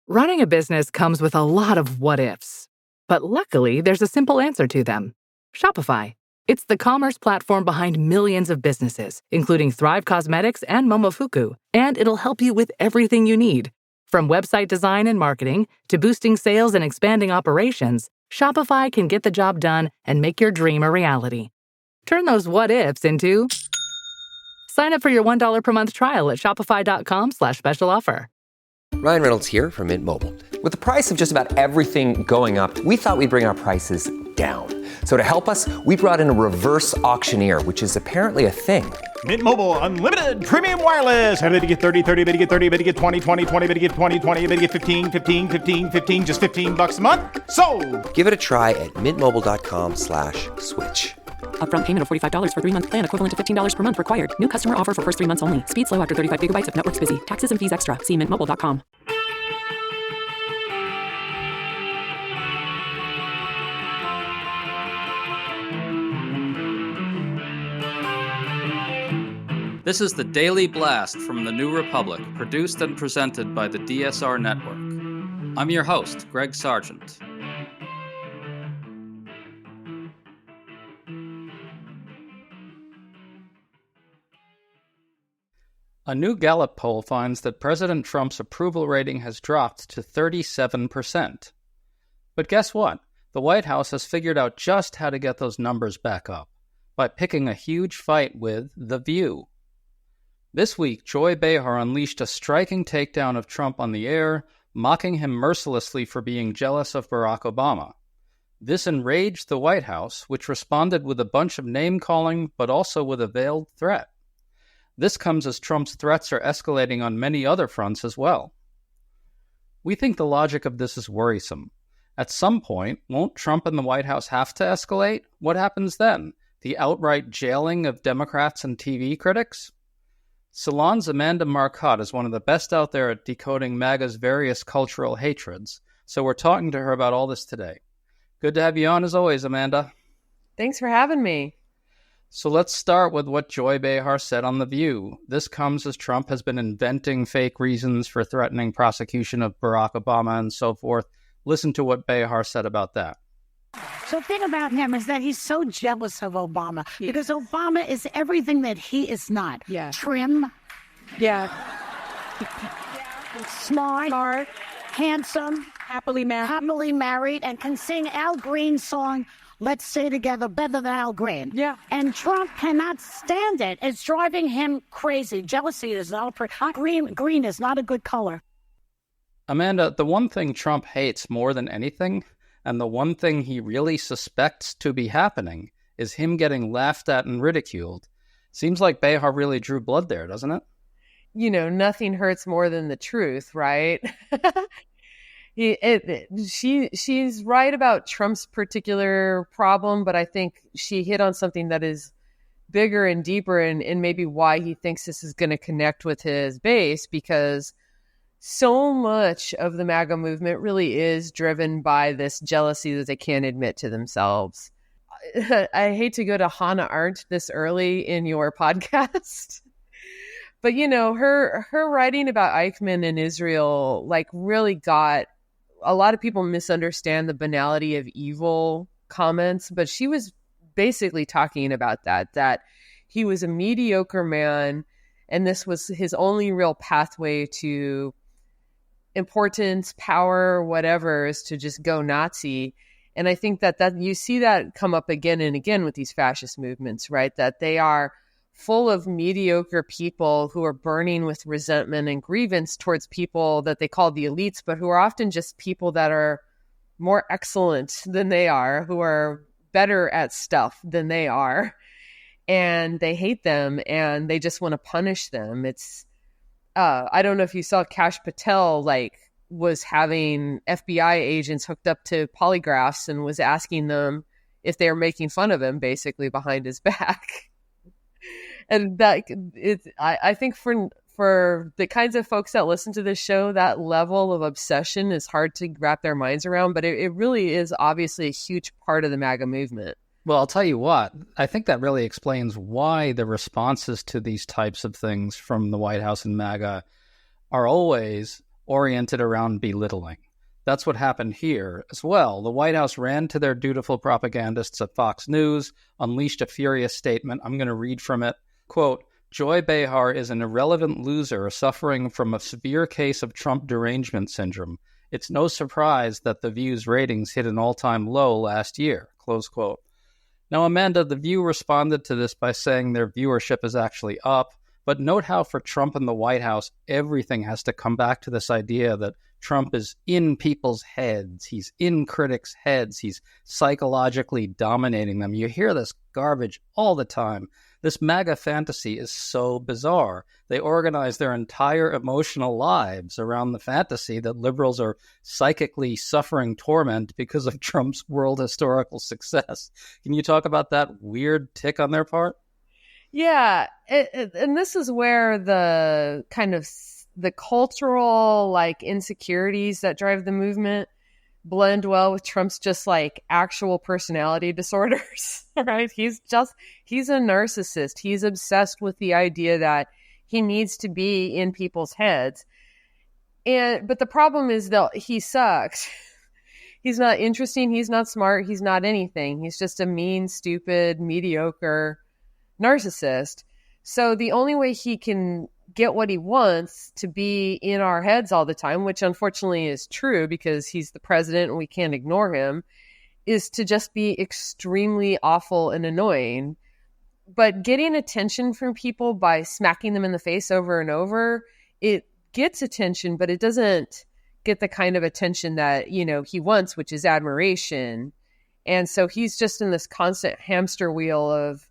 Running a business comes with a lot of what-ifs. But luckily, there's a simple answer to them. Shopify. It's the commerce platform behind millions of businesses, including Thrive Cosmetics and Momofuku, and it'll help you with everything you need. From website design and marketing to boosting sales and expanding operations, Shopify can get the job done and make your dream a reality. Turn those what-ifs into... Sign up for your $1 per month trial at shopify.com/special offer. Ryan Reynolds here from Mint Mobile. With the price of just about everything going up, we thought we'd bring our prices down. So to help us, we brought in a reverse auctioneer, which is apparently a thing. Mint Mobile Unlimited Premium Wireless. How to get 30, 30, bit to get 30, bit to get 20, 20, 20, bit to get 20, 20, bit to get 15, 15, 15, 15, just $15 a month? Sold! Give it a try at mintmobile.com/switch. Upfront payment of $45 for 3-month plan, equivalent to $15 per month required. New customer offer for first 3 months only. Speed slow after 35 gigabytes if network's busy. Taxes and fees extra. See mintmobile.com. This is the Daily Blast from the New Republic, produced and presented by the DSR Network. I'm your host, Greg Sargent. A new Gallup poll finds that President Trump's approval rating has dropped to 37%. But guess what? The White House has figured out just how to get those numbers back up, by picking a huge fight with The View. This week, Joy Behar unleashed a striking takedown of Trump on the air, mocking him mercilessly for being jealous of Barack Obama. This enraged the White House, which responded with a bunch of name-calling, but also with a veiled threat. This comes as Trump's threats are escalating on many other fronts as well. We think the logic of this is worrisome. At some point, won't Trump and the White House have to escalate? What happens then? The outright jailing of Democrats and TV critics? Salon's Amanda Marcotte is one of the best out there at decoding MAGA's various cultural hatreds, so we're talking to her about all this today. Good to have you on as always, Amanda. Thanks for having me. So let's start with what Joy Behar said on The View. This comes as Trump has been inventing fake reasons for threatening prosecution of Barack Obama and so forth. Listen to what Behar said about that. So the thing about him is that he's so jealous of Obama because Obama is everything that he is not. Yeah. Trim. Yeah. Smart. Handsome. Happily married, and can sing Al Green's song, Let's Stay Together, better than Al Green. Yeah. And Trump cannot stand it. It's driving him crazy. Jealousy is not green is not a good color. Amanda, the one thing Trump hates more than anything, and the one thing he really suspects to be happening, is him getting laughed at and ridiculed. Seems like Behar really drew blood there, doesn't it? You know, nothing hurts more than the truth, right? She's right about Trump's particular problem, but I think she hit on something that is bigger and deeper and maybe why he thinks this is going to connect with his base, because so much of the MAGA movement really is driven by this jealousy that they can't admit to themselves. I hate to go to Hannah Arendt this early in your podcast, but you know, her writing about Eichmann and Israel like really got a lot of people misunderstand the banality of evil comments, but she was basically talking about that he was a mediocre man and this was his only real pathway to importance, power, whatever, is to just go Nazi. And I think that you see that come up again and again with these fascist movements, right? That they are full of mediocre people who are burning with resentment and grievance towards people that they call the elites, but who are often just people that are more excellent than they are, who are better at stuff than they are. And they hate them and they just want to punish them. It's, I don't know if you saw Kash Patel, was having FBI agents hooked up to polygraphs and was asking them if they were making fun of him, basically behind his back. And I think for the kinds of folks that listen to this show, that level of obsession is hard to wrap their minds around, but it really is obviously a huge part of the MAGA movement. Well, I'll tell you what, I think that really explains why the responses to these types of things from the White House and MAGA are always, oriented around belittling. That's what happened here as well. The White House ran to their dutiful propagandists at Fox News, unleashed a furious statement. I'm going to read from it. Quote, Joy Behar is an irrelevant loser suffering from a severe case of Trump derangement syndrome. It's no surprise that The View's ratings hit an all-time low last year. Close quote. Now, Amanda, The View responded to this by saying their viewership is actually up. But note how for Trump and the White House, everything has to come back to this idea that Trump is in people's heads. He's in critics' heads. He's psychologically dominating them. You hear this garbage all the time. This MAGA fantasy is so bizarre. They organize their entire emotional lives around the fantasy that liberals are psychically suffering torment because of Trump's world historical success. Can you talk about that weird tick on their part? Yeah, and this is where the kind of the cultural like insecurities that drive the movement blend well with Trump's just like actual personality disorders, right? He's a narcissist. He's obsessed with the idea that he needs to be in people's heads. But the problem is that he sucks. He's not interesting. He's not smart. He's not anything. He's just a mean, stupid, mediocre narcissist. So the only way he can get what he wants to be in our heads all the time, which unfortunately is true because he's the president and we can't ignore him, is to just be extremely awful and annoying. But getting attention from people by smacking them in the face over and over, it gets attention, but it doesn't get the kind of attention that, you know, he wants, which is admiration. And so he's just in this constant hamster wheel of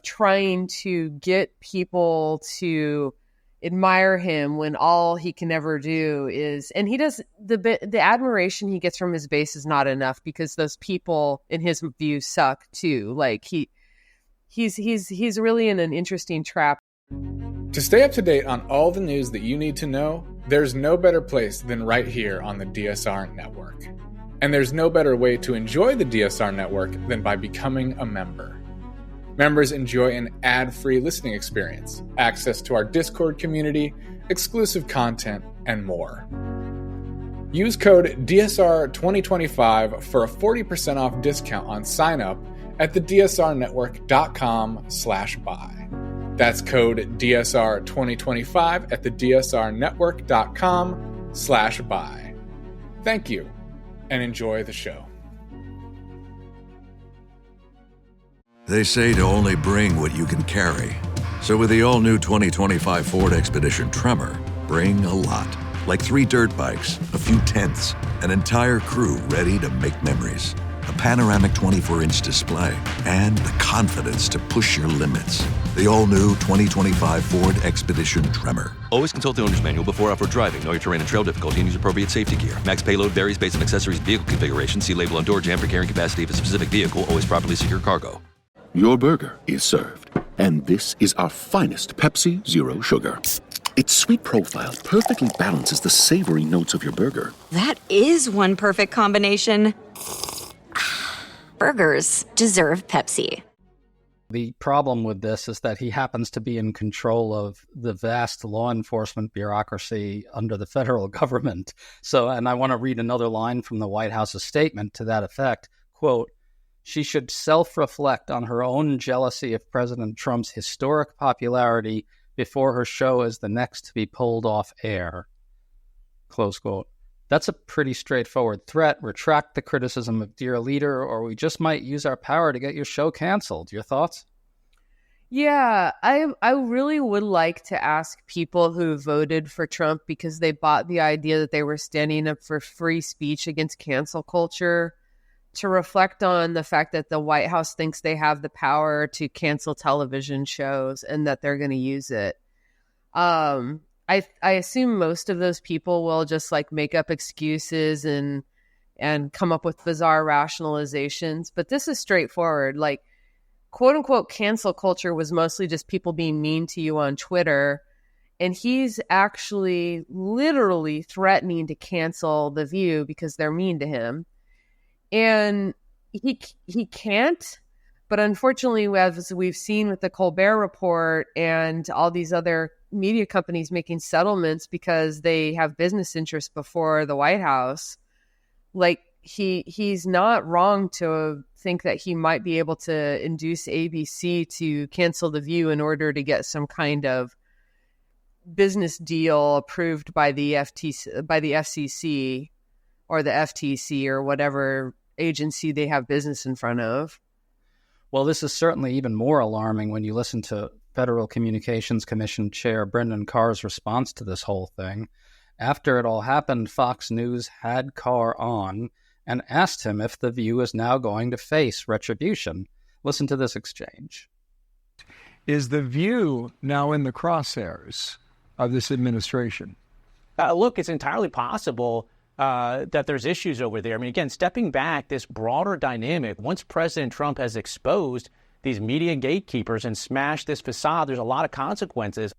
trying to get people to admire him when all he can ever do is, and he does, the admiration he gets from his base is not enough because those people in his view suck too. Like he's really in an interesting trap. To stay up to date on all the news that you need to know, there's no better place than right here on the DSR Network. And there's no better way to enjoy the DSR Network than by becoming a member. Members enjoy an ad-free listening experience, access to our Discord community, exclusive content, and more. Use code DSR2025 for a 40% off discount on sign-up at thedsrnetwork.com/buy. That's code DSR2025 at thedsrnetwork.com/buy. Thank you, and enjoy the show. They say to only bring what you can carry. So with the all-new 2025 Ford Expedition Tremor, bring a lot. Like 3 dirt bikes, a few tents, an entire crew ready to make memories. A panoramic 24-inch display, and the confidence to push your limits. The all-new 2025 Ford Expedition Tremor. Always consult the owner's manual before off-road driving. Know your terrain and trail difficulty and use appropriate safety gear. Max payload varies based on accessories and vehicle configuration. See label on door jamb for carrying capacity of a specific vehicle. Always properly secure cargo. Your burger is served, and this is our finest Pepsi Zero Sugar. Its sweet profile perfectly balances the savory notes of your burger. That is one perfect combination. Burgers deserve Pepsi. The problem with this is that he happens to be in control of the vast law enforcement bureaucracy under the federal government. So, and I want to read another line from the White House's statement to that effect. Quote, she should self-reflect on her own jealousy of President Trump's historic popularity before her show is the next to be pulled off air. Close quote. That's a pretty straightforward threat. Retract the criticism of dear leader, or we just might use our power to get your show canceled. Your thoughts? Yeah, I really would like to ask people who voted for Trump because they bought the idea that they were standing up for free speech against cancel culture to reflect on the fact that the White House thinks they have the power to cancel television shows and that they're going to use it. I assume most of those people will just like make up excuses and come up with bizarre rationalizations. But this is straightforward. Like, quote unquote, cancel culture was mostly just people being mean to you on Twitter. And he's actually literally threatening to cancel The View because they're mean to him. And he can't, But unfortunately, as we've seen with the Colbert Report and all these other media companies making settlements because they have business interests before the White House, like he's not wrong to think that he might be able to induce ABC to cancel The View in order to get some kind of business deal approved by the FCC or the FTC or whatever agency they have business in front of. Well, this is certainly even more alarming when you listen to Federal Communications Commission Chair Brendan Carr's response to this whole thing. After it all happened, Fox News had Carr on and asked him if The View is now going to face retribution. Listen to this exchange. Is The View now in the crosshairs of this administration? Look, it's entirely possible that there's issues over there. I mean, again, stepping back, this broader dynamic, once President Trump has exposed these media gatekeepers and smashed this facade, there's a lot of consequences.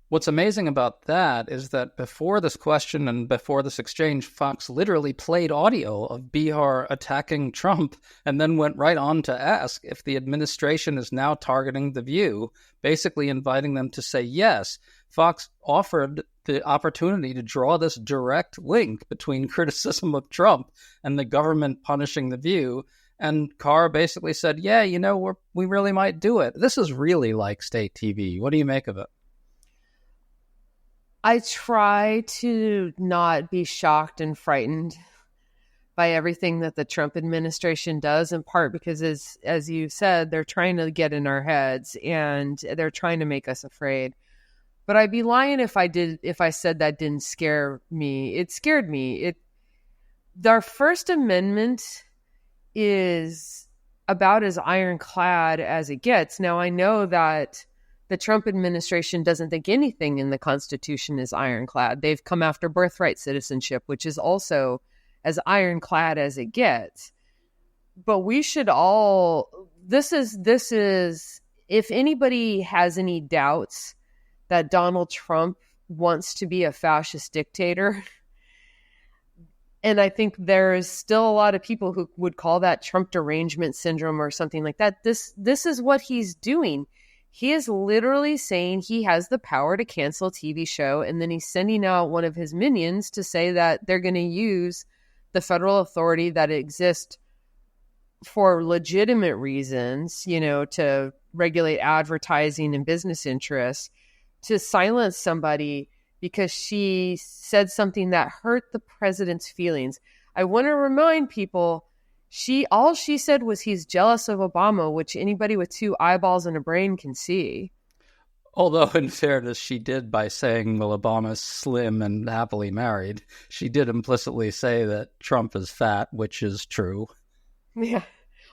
What's amazing about that is that before this question and before this exchange, Fox literally played audio of Bihar attacking Trump and then went right on to ask if the administration is now targeting The View, basically inviting them to say yes. Fox offered the opportunity to draw this direct link between criticism of Trump and the government punishing The View. And Carr basically said, yeah, we really might do it. This is really like state TV. What do you make of it? I try to not be shocked and frightened by everything that the Trump administration does, in part because, as you said, they're trying to get in our heads and they're trying to make us afraid. But I'd be lying if I said that didn't scare me. It scared me. Our First Amendment is about as ironclad as it gets. Now, I know that the Trump administration doesn't think anything in the Constitution is ironclad. They've come after birthright citizenship, which is also as ironclad as it gets. But we should all, this is, if anybody has any doubts that Donald Trump wants to be a fascist dictator, and I think there's still a lot of people who would call that Trump derangement syndrome or something like that. This is what he's doing. He is literally saying he has the power to cancel a TV show, and then he's sending out one of his minions to say that they're going to use the federal authority that exists for legitimate reasons, to regulate advertising and business interests, to silence somebody because she said something that hurt the president's feelings. I want to remind people, all she said was he's jealous of Obama, which anybody with two eyeballs and a brain can see. Although, in fairness, she did, by saying, well, Obama's slim and happily married, she did implicitly say that Trump is fat, which is true. Yeah.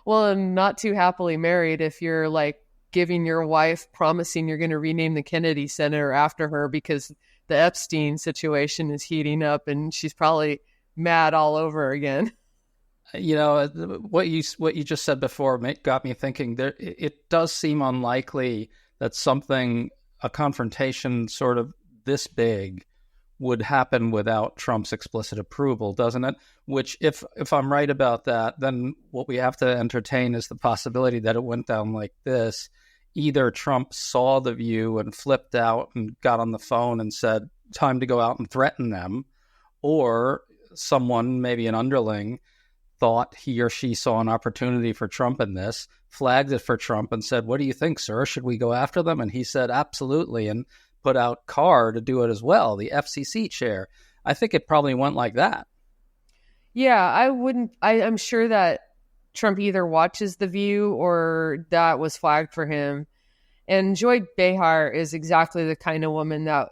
Well, and not too happily married if you're like giving your wife, promising you're going to rename the Kennedy Center after her because the Epstein situation is heating up and she's probably mad all over again. What you just said before got me thinking. It does seem unlikely that a confrontation sort of this big would happen without Trump's explicit approval, doesn't it? Which, if I'm right about that, then what we have to entertain is the possibility that it went down like this. Either Trump saw The View and flipped out and got on the phone and said, time to go out and threaten them, or someone, maybe an underling, thought he or she saw an opportunity for Trump in this, flagged it for Trump and said, what do you think, sir? Should we go after them? And he said, absolutely, and put out Carr to do it as well, the FCC chair. I think it probably went like that. Yeah, I'm sure that Trump either watches The View or that was flagged for him. And Joy Behar is exactly the kind of woman that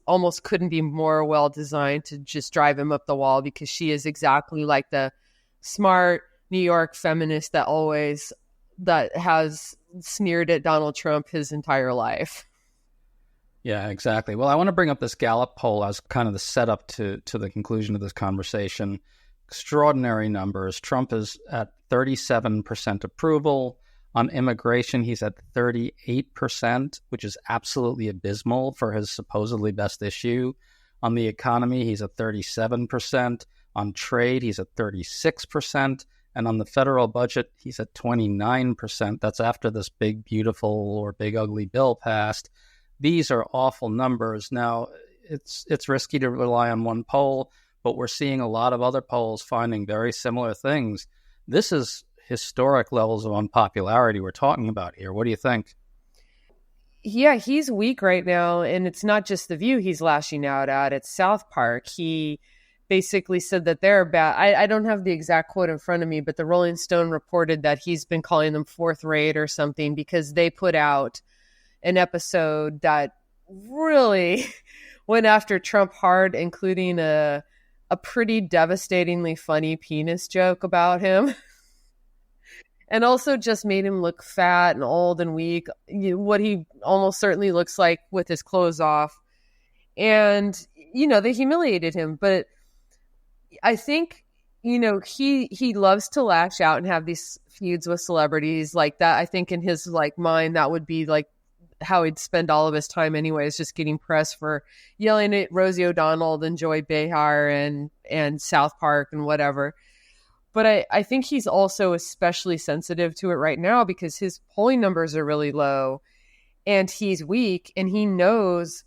almost couldn't be more well designed to just drive him up the wall, because she is exactly like the smart New York feminist that has sneered at Donald Trump his entire life. Yeah, exactly. Well, I want to bring up this Gallup poll as kind of the setup to the conclusion of this conversation. Extraordinary numbers. Trump is at 37% approval. On immigration, he's at 38%, which is absolutely abysmal for his supposedly best issue. On the economy, he's at 37%. On trade, he's at 36%. And on the federal budget, he's at 29%. That's after this big, beautiful or big, ugly bill passed. These are awful numbers. Now, it's risky to rely on one poll, but we're seeing a lot of other polls finding very similar things. This is historic levels of unpopularity we're talking about here. What do you think? Yeah, he's weak right now. And it's not just The View he's lashing out at. It's South Park. He basically said that they're bad. I don't have the exact quote in front of me, but the Rolling Stone reported that he's been calling them fourth rate or something because they put out an episode that really went after Trump hard, including a pretty devastatingly funny penis joke about him. And also just made him look fat and old and weak, what he almost certainly looks like with his clothes off. And, they humiliated him. But I think, he loves to lash out and have these feuds with celebrities like that. I think in his mind, that would be how he'd spend all of his time anyways, just getting press for yelling at Rosie O'Donnell and Joy Behar and South Park and whatever. But I think he's also especially sensitive to it right now because his polling numbers are really low and he's weak. And he knows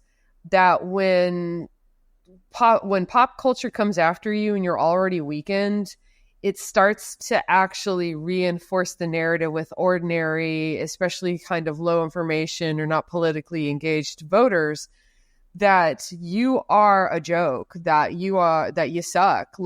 that when pop culture comes after you and you're already weakened, it starts to actually reinforce the narrative with ordinary, especially kind of low information or not politically engaged voters that you are a joke, that you suck.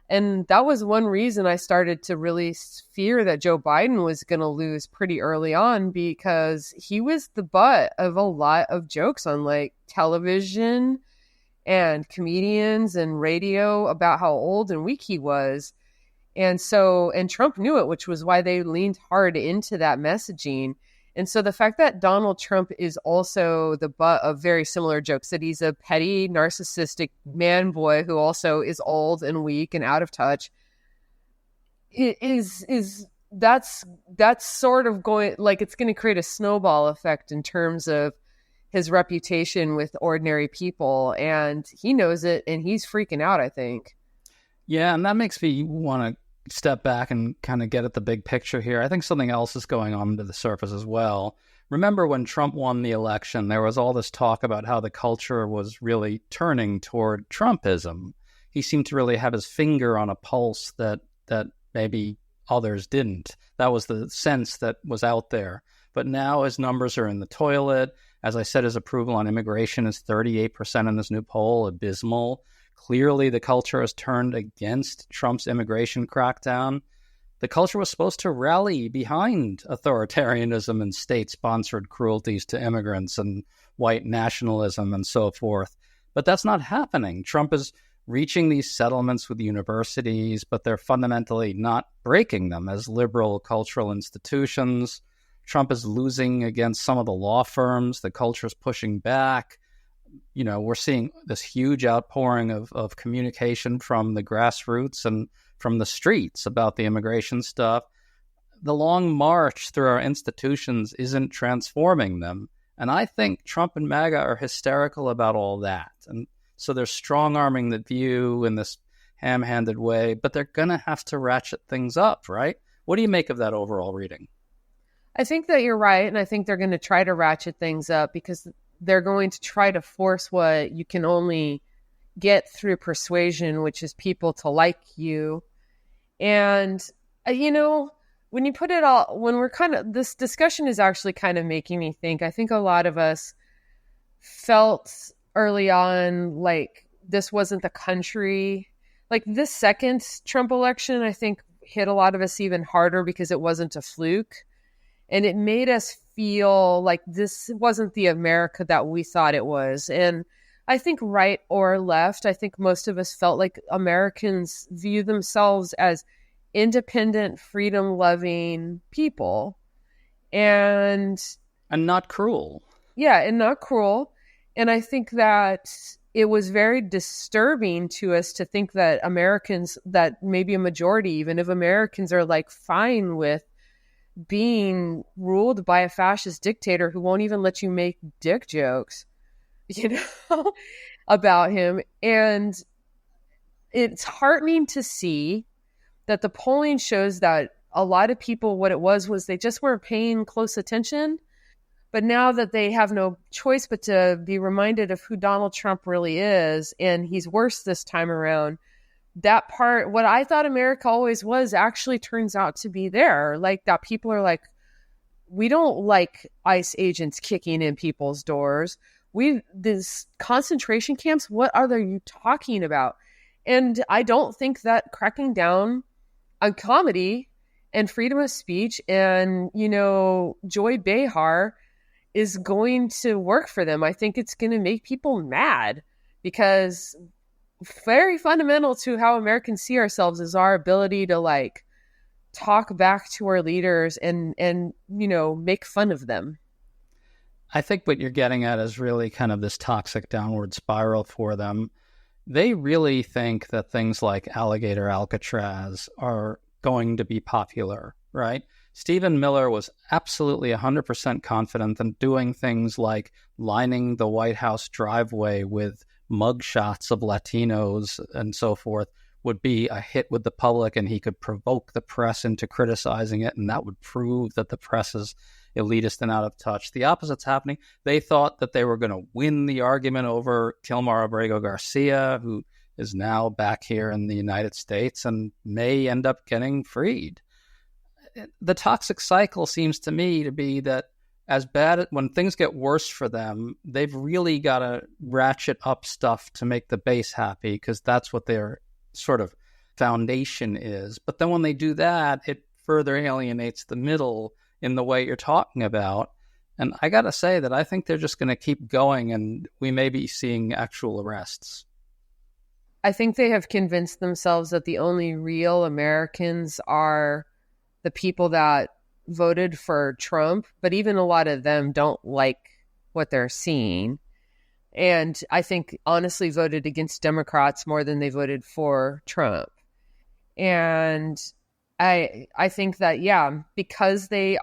And that was one reason I started to really fear that Joe Biden was going to lose pretty early on because he was the butt of a lot of jokes on television and comedians and radio about how old and weak he was. And Trump knew it, which was why they leaned hard into that messaging. And so the fact that Donald Trump is also the butt of very similar jokes, that he's a petty, narcissistic man boy who also is old and weak and out of touch, that's sort of going, it's going to create a snowball effect in terms of his reputation with ordinary people. And he knows it and he's freaking out, I think. Yeah, and that makes me want to step back and kind of get at the big picture here. I think something else is going on under the surface as well. Remember when Trump won the election, there was all this talk about how the culture was really turning toward Trumpism. He seemed to really have his finger on a pulse that maybe others didn't. That was the sense that was out there. But now his numbers are in the toilet. As I said, his approval on immigration is 38% in this new poll, abysmal. Clearly, the culture has turned against Trump's immigration crackdown. The culture was supposed to rally behind authoritarianism and state-sponsored cruelties to immigrants and white nationalism and so forth. But that's not happening. Trump is reaching these settlements with universities, but they're fundamentally not breaking them as liberal cultural institutions. Trump is losing against some of the law firms. The culture is pushing back. We're seeing this huge outpouring of communication from the grassroots and from the streets about the immigration stuff. The long march through our institutions isn't transforming them. And I think Trump and MAGA are hysterical about all that. And so they're strong-arming the View in this ham-handed way, but they're going to have to ratchet things up, right? What do you make of that overall reading? I think that you're right. And I think they're going to try to ratchet things up because they're going to try to force what you can only get through persuasion, which is people to like you. And, when you put it all, this discussion is actually kind of making me think. I think a lot of us felt early on like this wasn't the country. This second Trump election, I think, hit a lot of us even harder because it wasn't a fluke. And it made us feel like this wasn't the America that we thought it was. And I think right or left, I think most of us felt like Americans view themselves as independent, freedom-loving people. And not cruel. Yeah, and not cruel. And I think that it was very disturbing to us to think that Americans, that maybe a majority even of Americans are fine with being ruled by a fascist dictator who won't even let you make dick jokes, about him. And it's heartening to see that the polling shows that a lot of people, what it was they just weren't paying close attention. But now that they have no choice but to be reminded of who Donald Trump really is, and he's worse this time around, that part, what I thought America always was, actually turns out to be there. Like, that people are like, we don't like ICE agents kicking in people's doors. These concentration camps, what are you talking about? And I don't think that cracking down on comedy and freedom of speech and, Joy Behar is going to work for them. I think it's going to make people mad, because very fundamental to how Americans see ourselves is our ability to talk back to our leaders and make fun of them. I think what you're getting at is really kind of this toxic downward spiral for them. They really think that things like Alligator Alcatraz are going to be popular, right? Stephen Miller was absolutely 100% confident that doing things like lining the White House driveway with mugshots of Latinos and so forth would be a hit with the public, and he could provoke the press into criticizing it, and that would prove that the press is elitist and out of touch. The opposite's happening. They thought that they were going to win the argument over Kilmar Abrego Garcia, who is now back here in the United States and may end up getting freed. The toxic cycle seems to me to be that as bad when things get worse for them, they've really got to ratchet up stuff to make the base happy, because that's what their sort of foundation is. But then when they do that, it further alienates the middle in the way you're talking about. And I got to say that I think they're just going to keep going, and we may be seeing actual arrests. I think they have convinced themselves that the only real Americans are the people that voted for Trump, but even a lot of them don't like what they're seeing. And I think honestly voted against Democrats more than they voted for Trump. And I think that, because they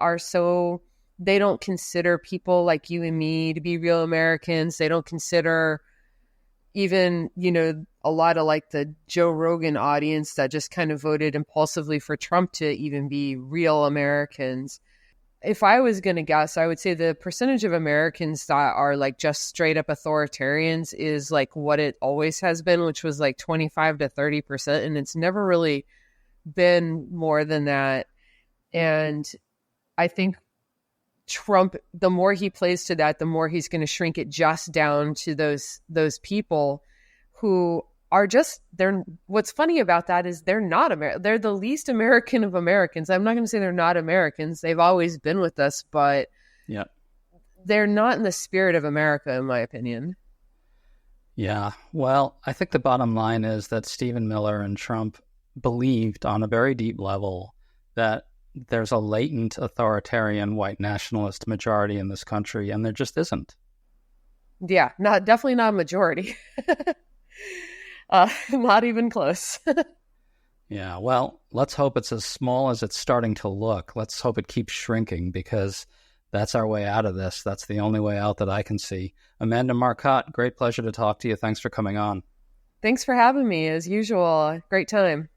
don't consider people like you and me to be real Americans. They don't consider even, a lot of the Joe Rogan audience that just kind of voted impulsively for Trump to even be real Americans. If I was going to guess, I would say the percentage of Americans that are just straight up authoritarians is what it always has been, which was 25 to 30%. And it's never really been more than that. And I think Trump, the more he plays to that, the more he's going to shrink it just down to those people who are what's funny about that is they're not American. They're the least American of Americans. I'm not going to say they're not Americans. They've always been with us, but they're not in the spirit of America, in my opinion. Yeah. Well, I think the bottom line is that Stephen Miller and Trump believed on a very deep level that there's a latent authoritarian white nationalist majority in this country, and there just isn't. Yeah, definitely not a majority. Not even close. Yeah, well, let's hope it's as small as it's starting to look. Let's hope it keeps shrinking, because that's our way out of this. That's the only way out that I can see. Amanda Marcotte, great pleasure to talk to you. Thanks for coming on. Thanks for having me, as usual. Great time.